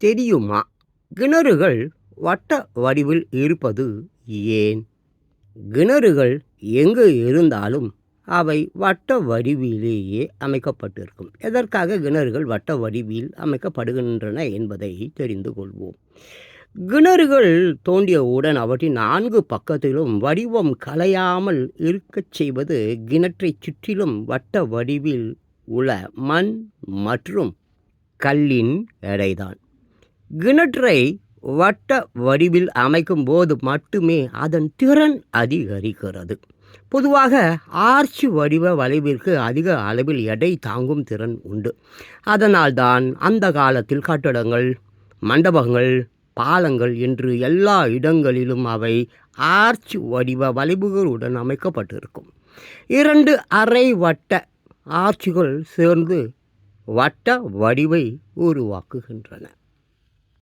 தெரியுமா? கிணறுகள் வட்ட வடிவில் இருப்பது ஏன்? கிணறுகள் எங்கு இருந்தாலும் அவை வட்ட வடிவிலேயே அமைக்கப்பட்டிருக்கும். எதற்காக கிணறுகள் வட்ட வடிவில் அமைக்கப்படுகின்றன என்பதை தெரிந்து கொள்வோம். கிணறுகள் தோண்டியவுடன் அவற்றின் 4 பக்கத்திலும் வடிவம் கலையாமல் இருக்கச் செய்வது கிணற்றைச் சுற்றிலும் வட்ட வடிவில் உள்ள மண் மற்றும் கல்லின் எடைதான். கிணற்றை வட்ட வடிவில் அமைக்கும் போது மட்டுமே அதன் திறன் அதிகரிக்கிறது. பொதுவாக ஆர்ச் வடிவ வளைவிற்கு அதிக அளவில் எடை தாங்கும் திறன் உண்டு. அதனால்தான் அந்த காலத்தில் கட்டடங்கள், மண்டபங்கள், பாலங்கள் என்று எல்லா இடங்களிலும் அவை ஆர்ச் வடிவ வளைவுகளுடன் அமைக்கப்பட்டிருக்கும். 2 அரை வட்ட ஆர்ச்சுகள் சேர்ந்து வட்ட வடிவை உருவாக்குகின்றன.